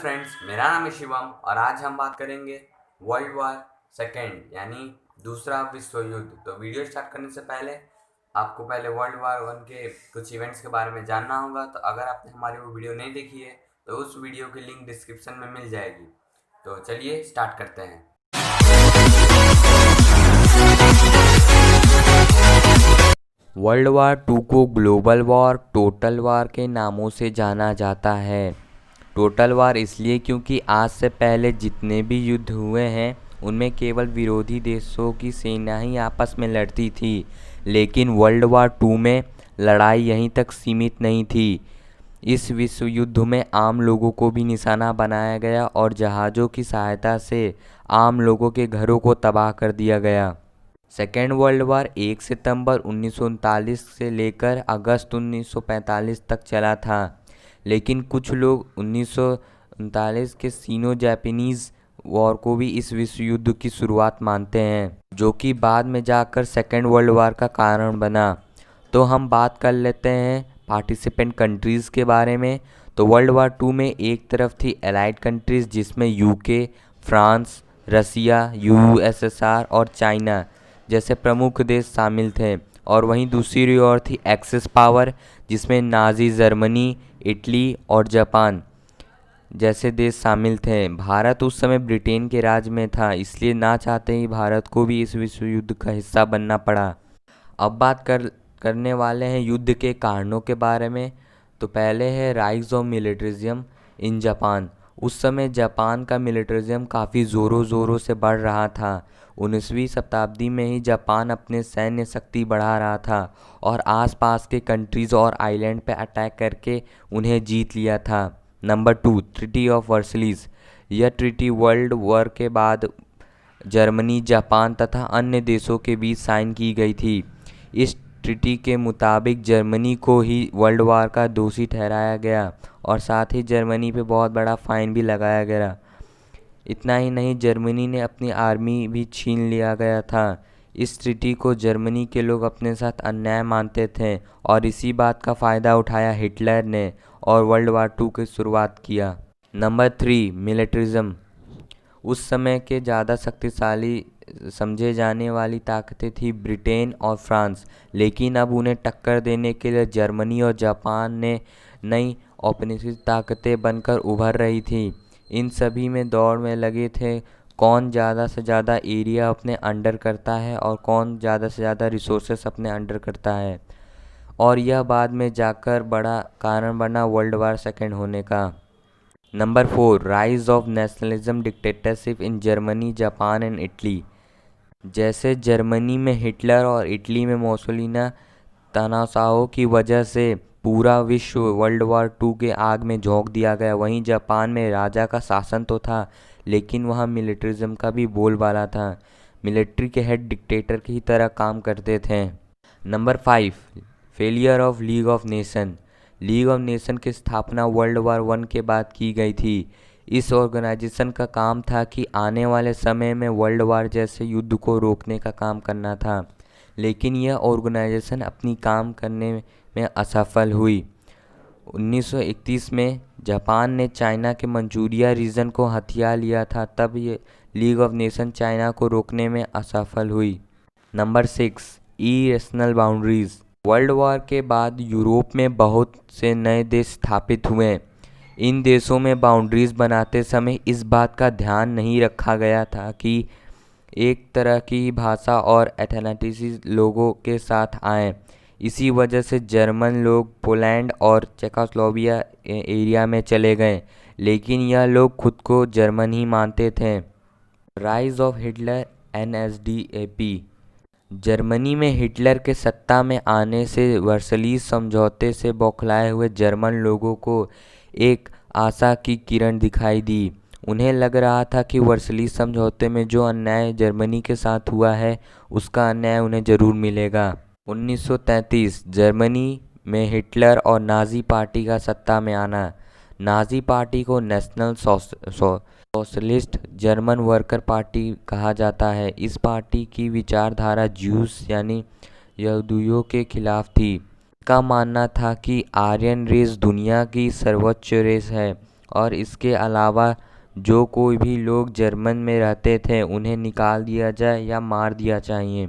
Friends, मेरा नाम है शिवम और आज हम बात करेंगे वर्ल्ड वार सेकेंड यानी दूसरा विश्व युद्ध। तो वीडियो स्टार्ट करने से पहले आपको पहले वर्ल्ड वार वन के कुछ इवेंट्स के बारे में जानना होगा। तो अगर आपने हमारी वो वीडियो नहीं देखी है तो उस वीडियो की लिंक डिस्क्रिप्शन में मिल जाएगी। तो चलिए स्टार्ट करते हैं। वर्ल्ड वार टू को ग्लोबल वॉर, टोटल वार के नामों से जाना जाता है। टोटल वार इसलिए क्योंकि आज से पहले जितने भी युद्ध हुए हैं उनमें केवल विरोधी देशों की सेना ही आपस में लड़ती थी, लेकिन वर्ल्ड वार टू में लड़ाई यहीं तक सीमित नहीं थी। इस विश्व युद्ध में आम लोगों को भी निशाना बनाया गया और जहाज़ों की सहायता से आम लोगों के घरों को तबाह कर दिया गया। सेकेंड वर्ल्ड वार 1 सितंबर 1939 से लेकर अगस्त 1945 तक चला था, लेकिन कुछ लोग 1939 के सीनो जापानीज़ वॉर को भी इस विश्व युद्ध की शुरुआत मानते हैं, जो कि बाद में जाकर सेकेंड वर्ल्ड वार का कारण बना। तो हम बात कर लेते हैं पार्टिसिपेंट कंट्रीज़ के बारे में। तो वर्ल्ड वार टू में एक तरफ थी एलाइड कंट्रीज़ जिसमें यूके, फ्रांस, रसिया, यूएसएसआर और चाइना जैसे प्रमुख देश शामिल थे, और वहीं दूसरी ओर थी एक्सिस पावर जिसमें नाजी जर्मनी, इटली और जापान जैसे देश शामिल थे। भारत उस समय ब्रिटेन के राज में था, इसलिए ना चाहते ही भारत को भी इस विश्व युद्ध का हिस्सा बनना पड़ा। अब बात करने वाले हैं युद्ध के कारणों के बारे में। तो पहले है rise of militarism in Japan. उस समय जापान का मिलिट्रिज्म काफ़ी ज़ोरों से बढ़ रहा था। 19वीं शताब्दी में ही जापान अपने सैन्य शक्ति बढ़ा रहा था और आसपास के कंट्रीज़ और आइलैंड पर अटैक करके उन्हें जीत लिया था। Number 2, treaty of Versailles. यह ट्रीटी वर्ल्ड वॉर के बाद जर्मनी, जापान तथा अन्य देशों के बीच साइन की गई थी। इस ट्रीटी के मुताबिक जर्मनी को ही वर्ल्ड वार का दोषी ठहराया गया और साथ ही जर्मनी पे बहुत बड़ा फाइन भी लगाया गया। इतना ही नहीं, जर्मनी ने अपनी आर्मी भी छीन लिया गया था। इस ट्रीटी को जर्मनी के लोग अपने साथ अन्याय मानते थे और इसी बात का फ़ायदा उठाया हिटलर ने और वर्ल्ड वार टू की शुरुआत किया। Number 3, militarism. उस समय के ज़्यादा शक्तिशाली समझे जाने वाली ताकतें थी ब्रिटेन और फ्रांस, लेकिन अब उन्हें टक्कर देने के लिए जर्मनी और जापान ने नई औपनिवेशिक ताकतें बनकर उभर रही थी। इन सभी में दौड़ में लगे थे कौन ज़्यादा से ज़्यादा एरिया अपने अंडर करता है और कौन ज़्यादा से ज़्यादा रिसोर्सेस अपने अंडर करता है, और यह बाद में जाकर बड़ा कारण बना वर्ल्ड वार सेकेंड होने का। Number 4, rise of nationalism dictatorship in Germany, Japan and Italy. जैसे जर्मनी में हिटलर और इटली में मोसोलिनी तनाव की वजह से पूरा विश्व वर्ल्ड वार टू के आग में झोंक दिया गया, वहीं जापान में राजा का शासन तो था लेकिन वहाँ मिलिट्रिज्म का भी बोलबाला था। मिलिट्री के हेड डिक्टेटर की तरह काम करते थे। Number 5, failure of league of nation. League of nation की स्थापना वर्ल्ड वार वन के बाद की गई थी। इस ऑर्गेनाइजेशन का काम था कि आने वाले समय में वर्ल्ड वार जैसे युद्ध को रोकने का काम करना था, लेकिन यह ऑर्गेनाइजेशन अपनी काम करने में असफल हुई। 1931 में जापान ने चाइना के मंचूरिया रीजन को हथिया लिया था, तब ये लीग ऑफ नेशन चाइना को रोकने में असफल हुई। Number 6, irrational boundaries. World war के बाद यूरोप में बहुत से नए देश स्थापित हुए। इन देशों में बाउंड्रीज बनाते समय इस बात का ध्यान नहीं रखा गया था कि एक तरह की भाषा और एथनिसिटी लोगों के साथ आए। इसी वजह से जर्मन लोग पोलैंड और चेकोस्लोवाकिया एरिया में चले गए, लेकिन यह लोग खुद को जर्मन ही मानते थे। Rise of Hitler NSDAP। Germany में हिटलर के सत्ता में आने से वर्सलीज समझौते से बौखलाए हुए जर्मन लोगों को एक आशा की किरण दिखाई दी। उन्हें लग रहा था कि वर्सलीज समझौते में जो अन्याय जर्मनी के साथ हुआ है उसका अन्याय उन्हें ज़रूर मिलेगा। 1933 जर्मनी में हिटलर और नाजी पार्टी का सत्ता में आना। नाजी पार्टी को national socialist German worker party कहा जाता है। इस पार्टी की विचारधारा ज्यूस यानी यहूदियों के खिलाफ थी। का मानना था कि आर्यन रेस दुनिया की सर्वोच्च रेस है और इसके अलावा जो कोई भी लोग जर्मन में रहते थे उन्हें निकाल दिया जाए या मार दिया चाहिए।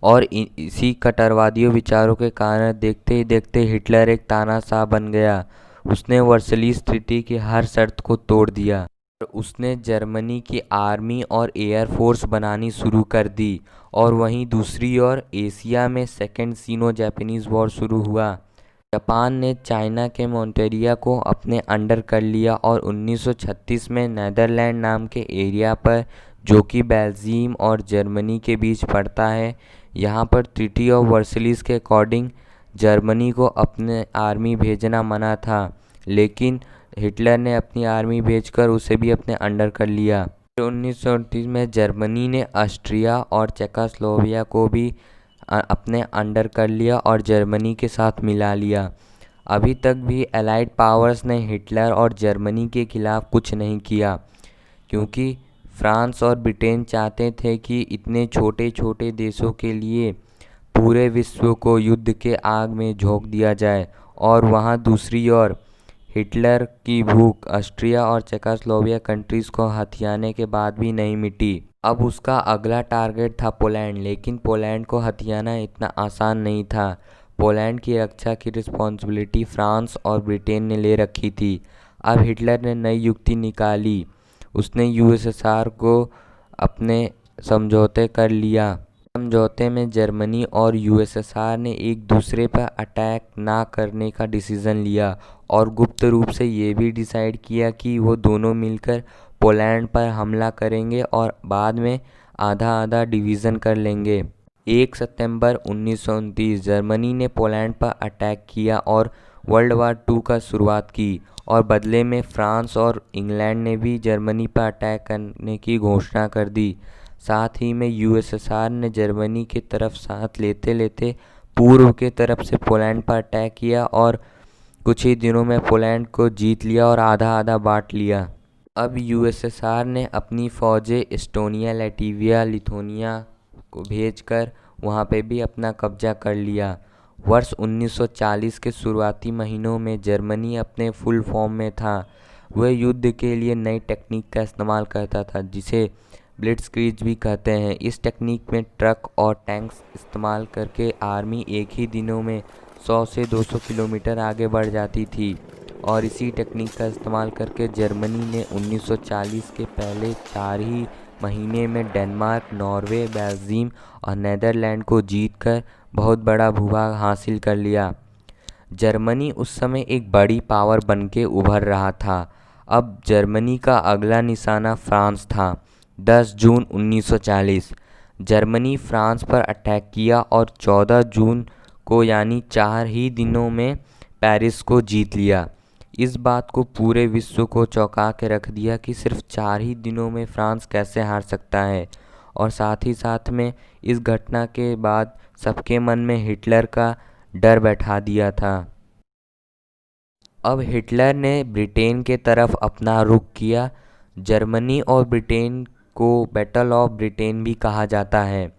और इसी कट्टरवादियों विचारों के कारण देखते ही देखते हिटलर एक तानाशाह बन गया। उसने वर्सलीज ट्रीटी की हर शर्त को तोड़ दिया और उसने जर्मनी की आर्मी और एयर फोर्स बनानी शुरू कर दी। और वहीं दूसरी ओर एशिया में सेकेंड सीनो जापानीज़ वॉर शुरू हुआ। जापान ने चाइना के मॉन्टेरिया को अपने अंडर कर लिया और 1936 में नीदरलैंड नाम के एरिया पर, जो कि बेल्जियम और जर्मनी के बीच पड़ता है, यहाँ पर ट्रीटी ऑफ वर्सलीज के अकॉर्डिंग जर्मनी को अपने आर्मी भेजना मना था, लेकिन हिटलर ने अपनी आर्मी भेजकर उसे भी अपने अंडर कर लिया। 1938 में जर्मनी ने ऑस्ट्रिया और चेकोस्लोवाकिया को भी अपने अंडर कर लिया और जर्मनी के साथ मिला लिया। अभी तक भी एलाइड पावर्स ने हिटलर और जर्मनी के खिलाफ कुछ नहीं किया, क्योंकि फ्रांस और ब्रिटेन चाहते थे कि इतने छोटे छोटे देशों के लिए पूरे विश्व को युद्ध के आग में झोंक दिया जाए। और वहाँ दूसरी ओर हिटलर की भूख ऑस्ट्रिया और चेकोस्लोवाकिया कंट्रीज़ को हथियाने के बाद भी नहीं मिटी। अब उसका अगला टारगेट था पोलैंड, लेकिन पोलैंड को हथियाना इतना आसान नहीं था। पोलैंड की रक्षा की रिस्पॉन्सिबिलिटी फ्रांस और ब्रिटेन ने ले रखी थी। अब हिटलर ने नई युक्ति निकाली। उसने यूएसएसआर को अपने समझौते कर लिया। समझौते में जर्मनी और यूएसएसआर ने एक दूसरे पर अटैक ना करने का डिसीज़न लिया और गुप्त रूप से ये भी डिसाइड किया कि वो दोनों मिलकर पोलैंड पर हमला करेंगे और बाद में आधा आधा डिवीज़न कर लेंगे। 1 सितंबर 1929 जर्मनी ने पोलैंड पर अटैक किया और वर्ल्ड वार 2 का शुरुआत की, और बदले में फ्रांस और इंग्लैंड ने भी जर्मनी पर अटैक करने की घोषणा कर दी। साथ ही में यूएसएसआर ने जर्मनी की तरफ साथ लेते लेते पूर्व के तरफ से पोलैंड पर अटैक किया और कुछ ही दिनों में पोलैंड को जीत लिया और आधा आधा बांट लिया। अब यूएसएसआर ने अपनी फ़ौजें एस्टोनिया, लैटविया, लिथुआनिया को भेजकर वहाँ पे भी अपना कब्जा कर लिया। वर्ष 1940 के शुरुआती महीनों में जर्मनी अपने फुल फॉर्म में था। वह युद्ध के लिए नई टेक्निक का इस्तेमाल करता था, जिसे ब्लिट्जक्रीग भी कहते हैं। इस टेक्निक में ट्रक और टैंक्स इस्तेमाल करके आर्मी एक ही दिनों में 100 से 200 किलोमीटर आगे बढ़ जाती थी। और इसी टेक्निक का इस्तेमाल करके जर्मनी ने 1940 के पहले 4 ही महीने में डेनमार्क, नॉर्वे, बेल्जियम और नीदरलैंड को जीतकर बहुत बड़ा भूभाग हासिल कर लिया। जर्मनी उस समय एक बड़ी पावर बनके उभर रहा था। अब जर्मनी का अगला निशाना फ्रांस था। 10 जून 1940 जर्मनी फ्रांस पर अटैक किया और 14 जून को यानी 4 ही दिनों में पेरिस को जीत लिया। इस बात को पूरे विश्व को चौंका के रख दिया कि सिर्फ 4 ही दिनों में फ्रांस कैसे हार सकता है। और साथ ही साथ में इस घटना के बाद सबके मन में हिटलर का डर बैठा दिया था। अब हिटलर ने ब्रिटेन के तरफ अपना रुख किया। जर्मनी और ब्रिटेन को बैटल ऑफ ब्रिटेन भी कहा जाता है।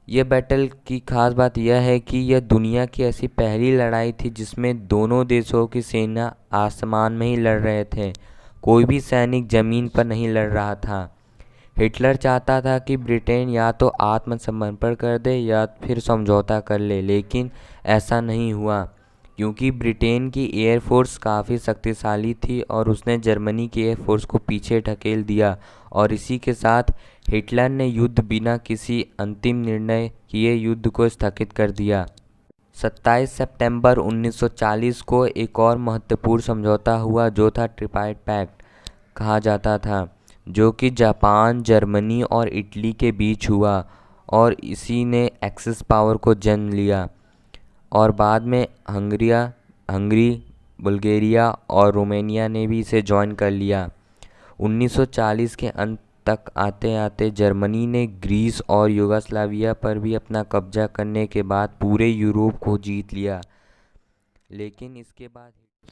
यह बैटल की खास बात यह है कि यह दुनिया की ऐसी पहली लड़ाई थी जिसमें दोनों देशों की सेना आसमान में ही लड़ रहे थे। कोई भी सैनिक ज़मीन पर नहीं लड़ रहा था। हिटलर चाहता था कि ब्रिटेन या तो आत्मसमर्पण कर दे या फिर समझौता कर ले, लेकिन ऐसा नहीं हुआ, क्योंकि ब्रिटेन की एयरफोर्स काफ़ी शक्तिशाली थी और उसने जर्मनी की एयरफोर्स को पीछे ढकेल दिया। और इसी के साथ हिटलर ने युद्ध बिना किसी अंतिम निर्णय किए युद्ध को स्थगित कर दिया। 27 सितंबर 1940 को एक और महत्वपूर्ण समझौता हुआ, जो था ट्रिपाइट पैक्ट कहा जाता था, जो कि जापान, जर्मनी और इटली के बीच हुआ और इसी ने एक्सिस पावर को जन्म लिया। और बाद में हंगरी, बुल्गारिया और रोमानिया ने भी इसे ज्वाइन कर लिया। 1940 के अंत तक आते आते जर्मनी ने ग्रीस और युगोस्लाविया पर भी अपना कब्जा करने के बाद पूरे यूरोप को जीत लिया।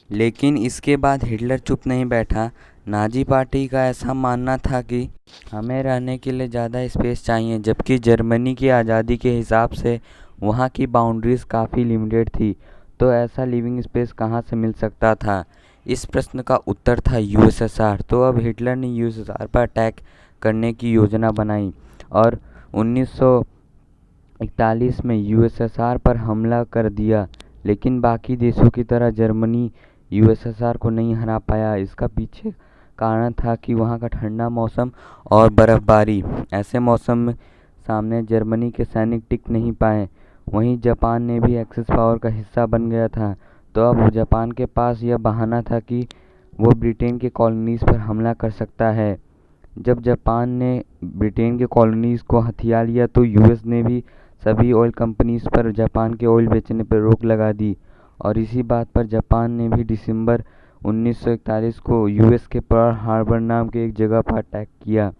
लेकिन इसके बाद हिटलर चुप नहीं बैठा। नाजी पार्टी का ऐसा मानना था कि हमें रहने के लिए ज़्यादा स्पेस चाहिए, जबकि जर्मनी की आज़ादी के हिसाब से वहाँ की बाउंड्रीज़ काफ़ी लिमिटेड थी, तो ऐसा लिविंग स्पेस कहाँ से मिल सकता था। इस प्रश्न का उत्तर था यूएसएसआर। तो अब हिटलर ने यूएसएसआर पर अटैक करने की योजना बनाई और 1941 में यूएसएसआर पर हमला कर दिया, लेकिन बाकी देशों की तरह जर्मनी यूएसएसआर को नहीं हरा पाया। इसका पीछे कारण था कि वहाँ का ठंडा मौसम और बर्फ़बारी। ऐसे मौसम में सामने जर्मनी के सैनिक टिक नहीं पाए। वहीं जापान ने भी एक्सिस पावर का हिस्सा बन गया था, तो अब जापान के पास यह बहाना था कि वो ब्रिटेन के कॉलोनीज़ पर हमला कर सकता है। जब जापान ने ब्रिटेन के कॉलोनीज़ को हथिया लिया तो यूएस ने भी सभी ऑयल कंपनीज़ पर जापान के ऑयल बेचने पर रोक लगा दी और इसी बात पर जापान ने भी दिसंबर 1941 को यूएस के पर्ल हार्बर नाम के एक जगह पर अटैक किया।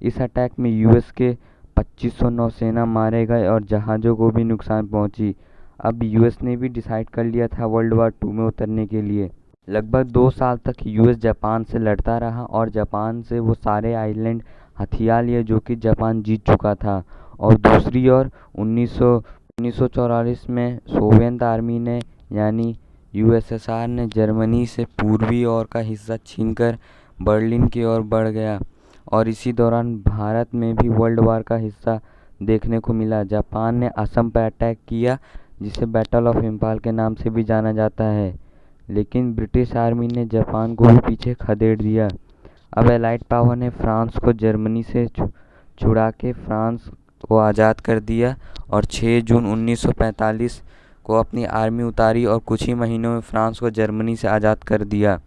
इस अटैक में यूएस के 2500 नौसेना मारे गए और जहाज़ों को भी नुकसान पहुंची। अब यूएस ने भी डिसाइड कर लिया था वर्ल्ड वार 2 में उतरने के लिए। लगभग 2 साल तक यूएस जापान से लड़ता रहा और जापान से वो सारे आइलैंड हथिया लिए जो कि जापान जीत चुका था। और दूसरी ओर 1944 में सोवियत आर्मी ने यानी यूएसएसआर ने जर्मनी से पूर्वी ओर का हिस्सा छीनकर बर्लिन की ओर बढ़ गया और इसी दौरान भारत में भी वर्ल्ड वार का हिस्सा देखने को मिला। जापान ने असम पर अटैक किया, जिसे बैटल ऑफ इम्फाल के नाम से भी जाना जाता है, लेकिन ब्रिटिश आर्मी ने जापान को भी पीछे खदेड़ दिया। अब एलाइड पावर ने फ्रांस को जर्मनी से छुड़ा के फ्रांस को आज़ाद कर दिया और 6 जून 1945 को अपनी आर्मी उतारी और कुछ ही महीनों में फ्रांस को जर्मनी से आज़ाद कर दिया।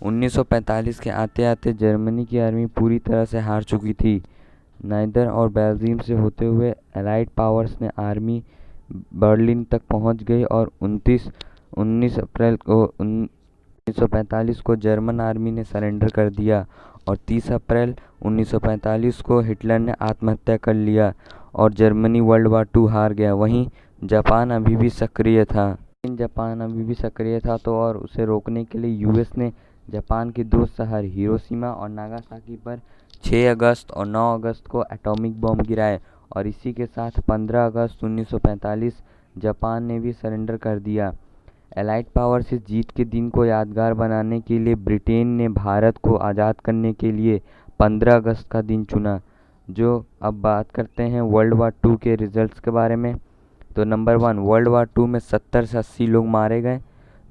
1945 के आते आते जर्मनी की आर्मी पूरी तरह से हार चुकी थी। नाइजर और बेल्जियम से होते हुए एलाइड पावर्स ने आर्मी बर्लिन तक पहुंच गई और 19 अप्रैल को 1945 को जर्मन आर्मी ने सरेंडर कर दिया और 30 अप्रैल 1945 को हिटलर ने आत्महत्या कर लिया और जर्मनी वर्ल्ड वार 2 हार गया। वहीं जापान अभी भी सक्रिय था। तो और उसे रोकने के लिए यूएस ने जापान के 2 शहर हिरोशिमा और नागासाकी पर 6 अगस्त और 9 अगस्त को एटॉमिक बम गिराए और इसी के साथ 15 अगस्त 1945 जापान ने भी सरेंडर कर दिया। एलाइड पावर्स इस जीत के दिन को यादगार बनाने के लिए ब्रिटेन ने भारत को आज़ाद करने के लिए 15 अगस्त का दिन चुना। जो अब बात करते हैं वर्ल्ड वार 2 के रिजल्ट्स के बारे में। तो नंबर 1, वर्ल्ड वार 2 में 70 से 80 लोग मारे गए।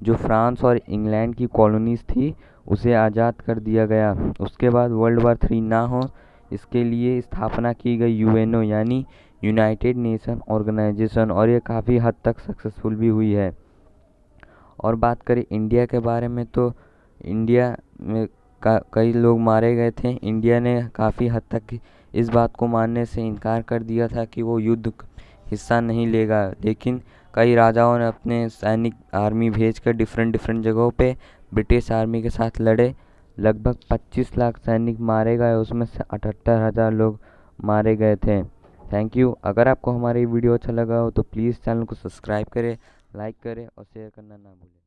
जो फ्रांस और इंग्लैंड की कॉलोनीज़ थी उसे आज़ाद कर दिया गया। उसके बाद वर्ल्ड वार 3 ना हो इसके लिए स्थापना की गई यूएनओ यानी यूनाइटेड नेशन ऑर्गेनाइजेशन, और ये काफ़ी हद तक सक्सेसफुल भी हुई है। और बात करें इंडिया के बारे में तो इंडिया में कई लोग मारे गए थे। इंडिया ने काफ़ी हद तक इस बात को मानने से इनकार कर दिया था कि वो युद्ध हिस्सा नहीं लेगा, लेकिन कई राजाओं ने अपने सैनिक आर्मी भेजकर डिफरेंट जगहों पे ब्रिटिश आर्मी के साथ लड़े। लगभग 25 लाख सैनिक मारे गए, उसमें से 78,000 लोग मारे गए थे। Thank you. अगर आपको हमारी वीडियो अच्छा लगा हो तो प्लीज़ चैनल को सब्सक्राइब करें, लाइक करें और शेयर करना ना भूलें।